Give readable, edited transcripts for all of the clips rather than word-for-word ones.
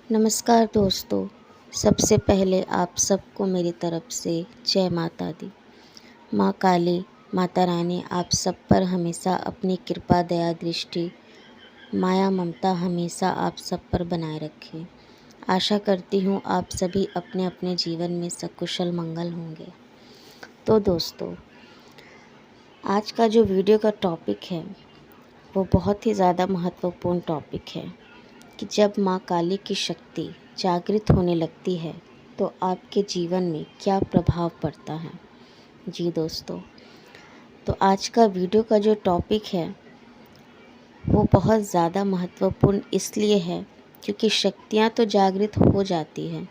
नमस्कार दोस्तों। सबसे पहले आप सबको मेरी तरफ से जय माता दी। माँ काली, माता रानी आप सब पर हमेशा अपनी कृपा, दया, दृष्टि, माया, ममता हमेशा आप सब पर बनाए रखें। आशा करती हूँ आप सभी अपने अपने जीवन में सकुशल मंगल होंगे। तो दोस्तों, आज का जो वीडियो का टॉपिक है वो बहुत ही ज़्यादा महत्वपूर्ण टॉपिक है कि जब माँ काली की शक्ति जागृत होने लगती है तो आपके जीवन में क्या प्रभाव पड़ता है। जी दोस्तों, तो आज का वीडियो का जो टॉपिक है वो बहुत ज़्यादा महत्वपूर्ण इसलिए है क्योंकि शक्तियाँ तो जागृत हो जाती हैं।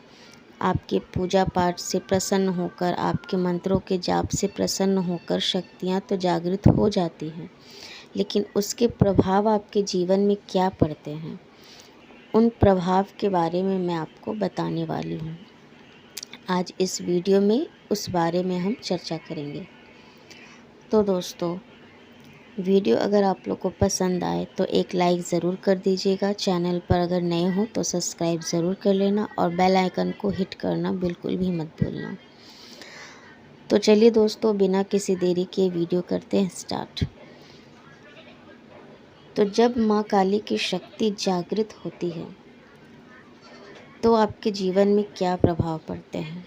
आपके पूजा पाठ से प्रसन्न होकर, आपके मंत्रों के जाप से प्रसन्न होकर शक्तियाँ तो जागृत हो जाती हैं, लेकिन उसके प्रभाव आपके जीवन में क्या पड़ते हैं, उन प्रभाव के बारे में मैं आपको बताने वाली हूँ। आज इस वीडियो में उस बारे में हम चर्चा करेंगे। तो दोस्तों, वीडियो अगर आप लोग को पसंद आए तो एक लाइक ज़रूर कर दीजिएगा। चैनल पर अगर नए हो तो सब्सक्राइब ज़रूर कर लेना और बेल आइकन को हिट करना बिल्कुल भी मत भूलना। तो चलिए दोस्तों, बिना किसी देरी के वीडियो करते हैं स्टार्ट। तो जब माँ काली की शक्ति जागृत होती है तो आपके जीवन में क्या प्रभाव पड़ते हैं।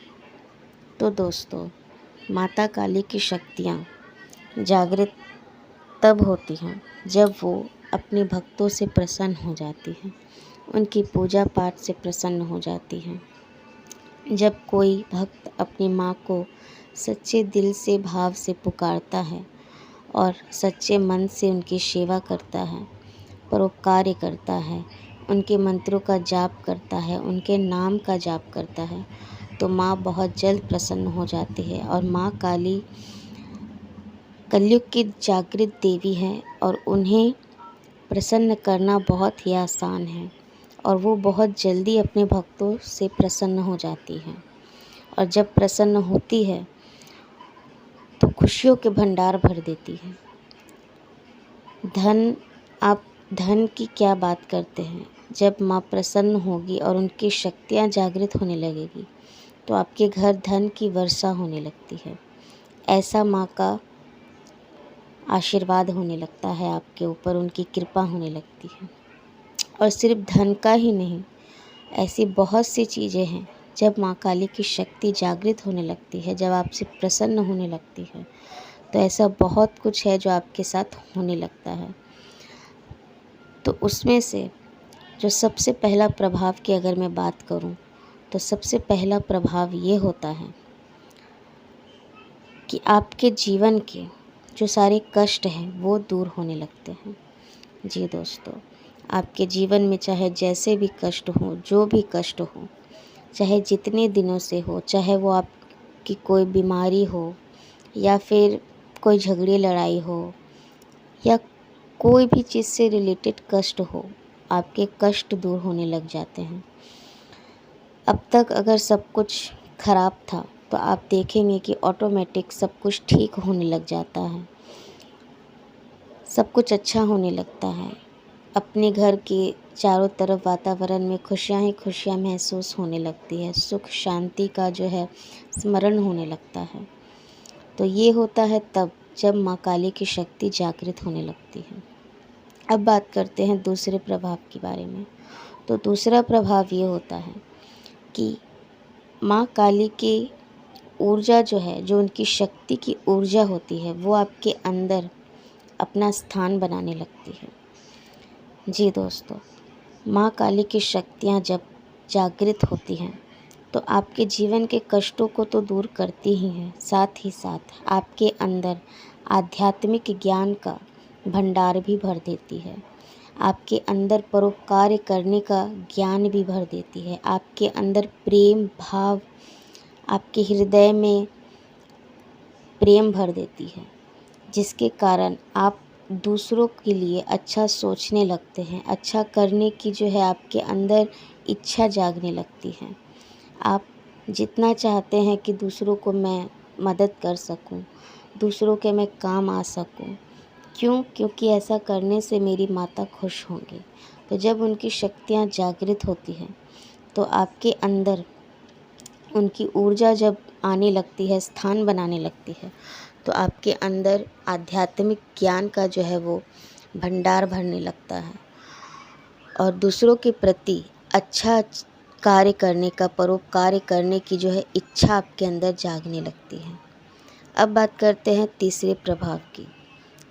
तो दोस्तों, माता काली की शक्तियाँ जागृत तब होती हैं जब वो अपने भक्तों से प्रसन्न हो जाती हैं, उनकी पूजा पाठ से प्रसन्न हो जाती हैं। जब कोई भक्त अपनी माँ को सच्चे दिल से, भाव से पुकारता है और सच्चे मन से उनकी सेवा करता है, परोपकार करता है, उनके मंत्रों का जाप करता है, उनके नाम का जाप करता है, तो माँ बहुत जल्द प्रसन्न हो जाती है। और माँ काली कलयुग की जागृत देवी हैं और उन्हें प्रसन्न करना बहुत ही आसान है और वो बहुत जल्दी अपने भक्तों से प्रसन्न हो जाती हैं। और जब प्रसन्न होती है तो खुशियों के भंडार भर देती है। आप धन की क्या बात करते हैं। जब माँ प्रसन्न होगी और उनकी शक्तियाँ जागृत होने लगेगी तो आपके घर धन की वर्षा होने लगती है। ऐसा माँ का आशीर्वाद होने लगता है आपके ऊपर, उनकी कृपा होने लगती है। और सिर्फ धन का ही नहीं, ऐसी बहुत सी चीज़ें हैं जब माँ काली की शक्ति जागृत होने लगती है, जब आपसे प्रसन्न होने लगती है, तो ऐसा बहुत कुछ है जो आपके साथ होने लगता है। तो उसमें से जो सबसे पहला प्रभाव की अगर मैं बात करूं तो सबसे पहला प्रभाव ये होता है कि आपके जीवन के जो सारे कष्ट हैं वो दूर होने लगते हैं। जी दोस्तों, आपके जीवन में चाहे जैसे भी कष्ट हो, जो भी कष्ट हो, चाहे जितने दिनों से हो, चाहे वो आपकी कोई बीमारी हो या फिर कोई झगड़े लड़ाई हो या कोई भी चीज़ से रिलेटेड कष्ट हो, आपके कष्ट दूर होने लग जाते हैं। अब तक अगर सब कुछ खराब था तो आप देखेंगे कि ऑटोमेटिक सब कुछ ठीक होने लग जाता है, सब कुछ अच्छा होने लगता है। अपने घर के चारों तरफ वातावरण में खुशियाँ ही खुशियाँ महसूस होने लगती है, सुख शांति का जो है स्मरण होने लगता है। तो ये होता है तब जब माँ काली की शक्ति जागृत होने लगती है। अब बात करते हैं दूसरे प्रभाव के बारे में। तो दूसरा प्रभाव ये होता है कि माँ काली की ऊर्जा जो है, जो उनकी शक्ति की ऊर्जा होती है, वो आपके अंदर अपना स्थान बनाने लगती है। जी दोस्तों, माँ काली की शक्तियाँ जब जागृत होती हैं तो आपके जीवन के कष्टों को तो दूर करती ही हैं, साथ ही साथ आपके अंदर आध्यात्मिक ज्ञान का भंडार भी भर देती है। आपके अंदर परोपकार करने का ज्ञान भी भर देती है। आपके अंदर प्रेम भाव, आपके हृदय में प्रेम भर देती है, जिसके कारण आप दूसरों के लिए अच्छा सोचने लगते हैं, अच्छा करने की जो है आपके अंदर इच्छा जागने लगती है। आप जितना चाहते हैं कि दूसरों को मैं मदद कर सकूं, दूसरों के मैं काम आ सकूं। क्योंकि ऐसा करने से मेरी माता खुश होंगी। तो जब उनकी शक्तियाँ जागृत होती हैं तो आपके अंदर उनकी ऊर्जा जब आने लगती है, स्थान बनाने लगती है, तो आपके अंदर आध्यात्मिक ज्ञान का जो है वो भंडार भरने लगता है और दूसरों के प्रति अच्छा कार्य करने का, परोपकार करने की जो है इच्छा आपके अंदर जागने लगती है। अब बात करते हैं तीसरे प्रभाव की।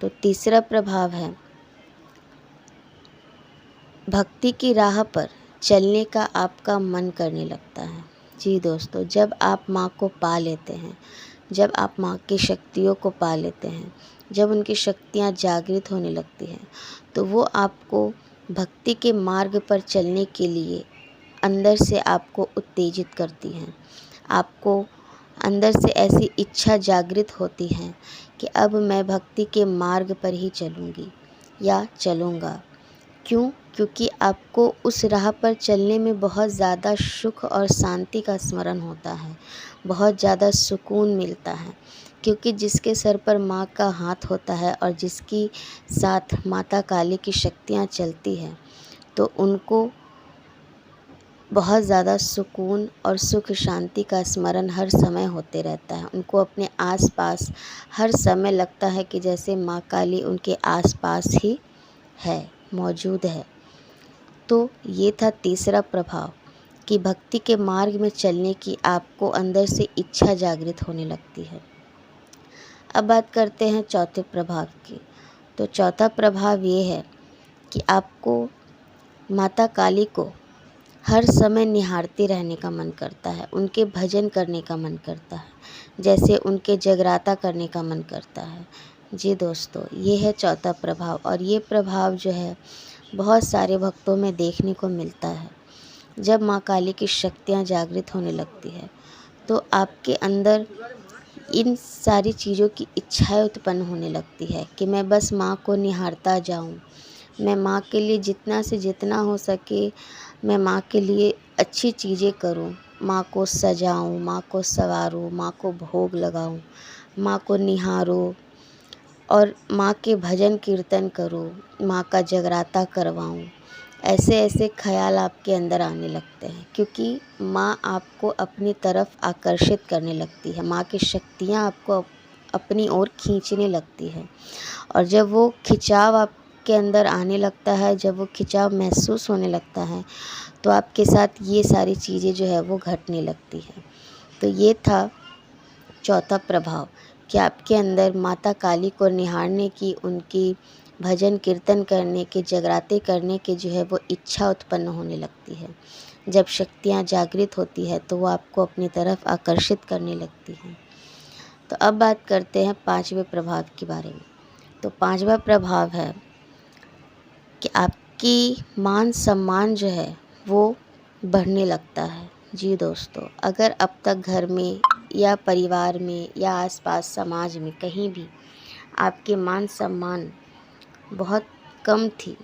तो तीसरा प्रभाव है भक्ति की राह पर चलने का आपका मन करने लगता है। जी दोस्तों, जब आप माँ को पा लेते हैं, जब आप माँ की शक्तियों को पा लेते हैं, जब उनकी शक्तियाँ जागृत होने लगती हैं, तो वो आपको भक्ति के मार्ग पर चलने के लिए अंदर से आपको उत्तेजित करती हैं। आपको अंदर से ऐसी इच्छा जागृत होती है कि अब मैं भक्ति के मार्ग पर ही चलूँगी या चलूँगा। क्यों? क्योंकि आपको उस राह पर चलने में बहुत ज़्यादा सुख और शांति का स्मरण होता है, बहुत ज़्यादा सुकून मिलता है। क्योंकि जिसके सर पर माँ का हाथ होता है और जिसकी साथ माता काली की शक्तियाँ चलती हैं, तो उनको बहुत ज़्यादा सुकून और सुख शांति का स्मरण हर समय होते रहता है। उनको अपने आसपास हर समय लगता है कि जैसे माँ काली उनके आसपास ही है, मौजूद है। तो ये था तीसरा प्रभाव कि भक्ति के मार्ग में चलने की आपको अंदर से इच्छा जागृत होने लगती है। अब बात करते हैं चौथे प्रभाव की। तो चौथा प्रभाव ये है कि आपको माता काली को हर समय निहारते रहने का मन करता है, उनके भजन करने का मन करता है, जैसे उनके जगराता करने का मन करता है। जी दोस्तों, ये है चौथा प्रभाव और ये प्रभाव जो है बहुत सारे भक्तों में देखने को मिलता है। जब माँ काली की शक्तियाँ जागृत होने लगती है, तो आपके अंदर इन सारी चीज़ों की इच्छाएं उत्पन्न होने लगती है कि मैं बस माँ को निहारता जाऊँ, मैं माँ के लिए जितना से जितना हो सके मैं माँ के लिए अच्छी चीज़ें करूँ, माँ को सजाऊँ, माँ को संवारूँ, माँ को भोग लगाऊँ, माँ को निहारूँ और माँ के भजन कीर्तन करूँ, माँ का जगराता करवाऊँ। ऐसे ऐसे ख्याल आपके अंदर आने लगते हैं क्योंकि माँ आपको अपनी तरफ आकर्षित करने लगती है, माँ की शक्तियाँ आपको अपनी ओर खींचने लगती है। और जब वो खिंचाव आपके अंदर आने लगता है, जब वो खिंचाव महसूस होने लगता है, तो आपके साथ ये सारी चीज़ें जो है वो घटने लगती है। तो ये था चौथा प्रभाव कि आपके अंदर माता काली को निहारने की, उनकी भजन कीर्तन करने के, जगराते करने के जो है वो इच्छा उत्पन्न होने लगती है। जब शक्तियाँ जागृत होती है तो वो आपको अपनी तरफ आकर्षित करने लगती हैं। तो अब बात करते हैं पांचवें प्रभाव के बारे में। तो पांचवा प्रभाव है कि आपकी मान सम्मान जो है वो बढ़ने लगता है। जी दोस्तों, अगर अब तक घर में या परिवार में या आसपास समाज में कहीं भी आपके मान सम्मान बहुत कम थी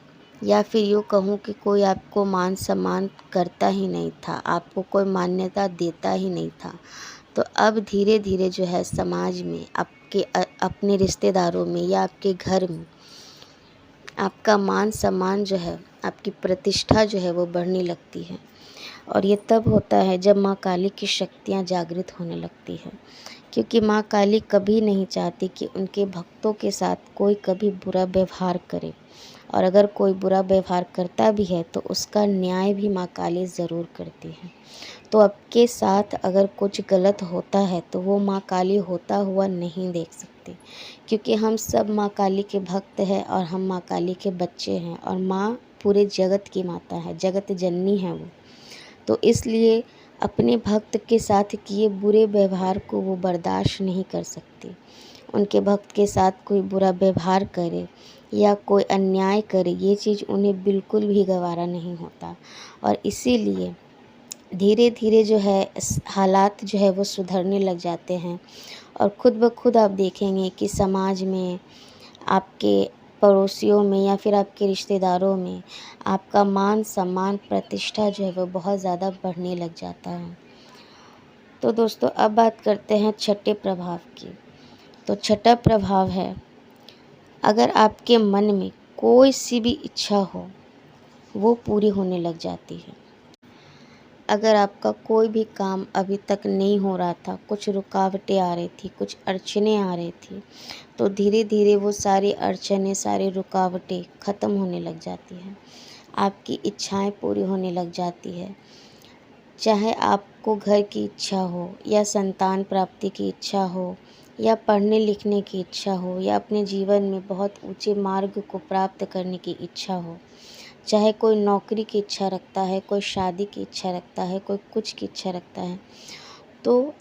या फिर यूँ कहूँ कि कोई आपको मान सम्मान करता ही नहीं था, आपको कोई मान्यता देता ही नहीं था, तो अब धीरे धीरे जो है समाज में आपके अपने रिश्तेदारों में या आपके घर में आपका मान सम्मान जो है, आपकी प्रतिष्ठा जो है वो बढ़ने लगती है। और ये तब होता है जब माँ काली की शक्तियाँ जागृत होने लगती है, क्योंकि माँ काली कभी नहीं चाहती कि उनके भक्तों के साथ कोई कभी बुरा व्यवहार करे, और अगर कोई बुरा व्यवहार करता भी है तो उसका न्याय भी माँ काली ज़रूर करती है। तो आपके साथ अगर कुछ गलत होता है तो वो माँ काली होता हुआ नहीं देख सकती, क्योंकि हम सब माँ काली के भक्त हैं और हम माँ काली के बच्चे हैं और माँ पूरे जगत की माता है, जगत जननी है वो। तो इसलिए अपने भक्त के साथ किए बुरे व्यवहार को वो बर्दाश्त नहीं कर सकती। उनके भक्त के साथ कोई बुरा व्यवहार करे या कोई अन्याय करे, ये चीज़ उन्हें बिल्कुल भी गवारा नहीं होता। और इसीलिए धीरे धीरे जो है हालात जो है वो सुधरने लग जाते हैं और खुद ब खुद आप देखेंगे कि समाज में, आपके पड़ोसियों में या फिर आपके रिश्तेदारों में आपका मान सम्मान प्रतिष्ठा जो है वो बहुत ज़्यादा बढ़ने लग जाता है। तो दोस्तों, अब बात करते हैं छठे प्रभाव की। तो छठा प्रभाव है, अगर आपके मन में कोई सी भी इच्छा हो वो पूरी होने लग जाती है। अगर आपका कोई भी काम अभी तक नहीं हो रहा था, कुछ रुकावटें आ रही थी, कुछ अड़चनें आ रही थी, तो धीरे धीरे वो सारी अड़चनें, सारी रुकावटें ख़त्म होने लग जाती हैं। आपकी इच्छाएं पूरी होने लग जाती है। चाहे आपको घर की इच्छा हो, या संतान प्राप्ति की इच्छा हो, या पढ़ने लिखने की इच्छा हो, या अपने जीवन में बहुत ऊंचे मार्ग को प्राप्त करने की इच्छा हो, चाहे कोई नौकरी की इच्छा रखता है, कोई शादी की इच्छा रखता है, कोई कुछ की इच्छा रखता है, तो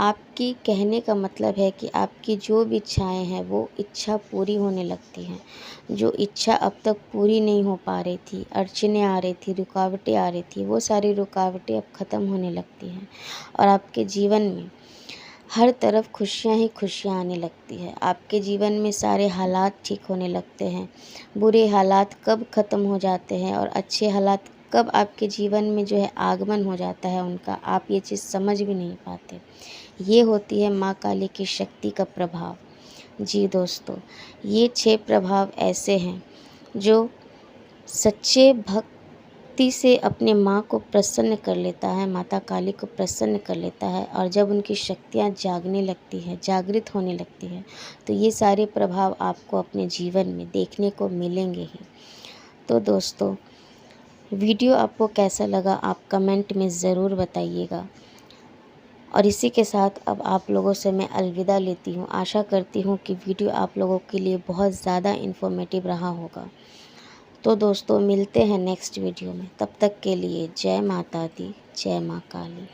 आपकी कहने का मतलब है कि आपकी जो भी इच्छाएं हैं वो इच्छा पूरी होने लगती हैं। जो इच्छा अब तक पूरी नहीं हो पा रही थी, अड़चनें आ रही थी, रुकावटें आ रही थी, वो सारी रुकावटें अब ख़त्म होने लगती हैं और आपके जीवन में हर तरफ खुशियाँ ही खुशियाँ आने लगती है। आपके जीवन में सारे हालात ठीक होने लगते हैं। बुरे हालात कब ख़त्म हो जाते हैं और अच्छे हालात कब आपके जीवन में जो है आगमन हो जाता है उनका, आप ये चीज़ समझ भी नहीं पाते। ये होती है माँ काली की शक्ति का प्रभाव। जी दोस्तों, ये 6 प्रभाव ऐसे हैं जो सच्चे भक्ति से अपने माँ को प्रसन्न कर लेता है, माता काली को प्रसन्न कर लेता है, और जब उनकी शक्तियाँ जागने लगती है, जागृत होने लगती है, तो ये सारे प्रभाव आपको अपने जीवन में देखने को मिलेंगे ही। तो दोस्तों, वीडियो आपको कैसा लगा आप कमेंट में ज़रूर बताइएगा। और इसी के साथ अब आप लोगों से मैं अलविदा लेती हूँ। आशा करती हूँ कि वीडियो आप लोगों के लिए बहुत ज़्यादा इन्फॉर्मेटिव रहा होगा। तो दोस्तों, मिलते हैं नेक्स्ट वीडियो में। तब तक के लिए जय माता दी, जय माँ काली।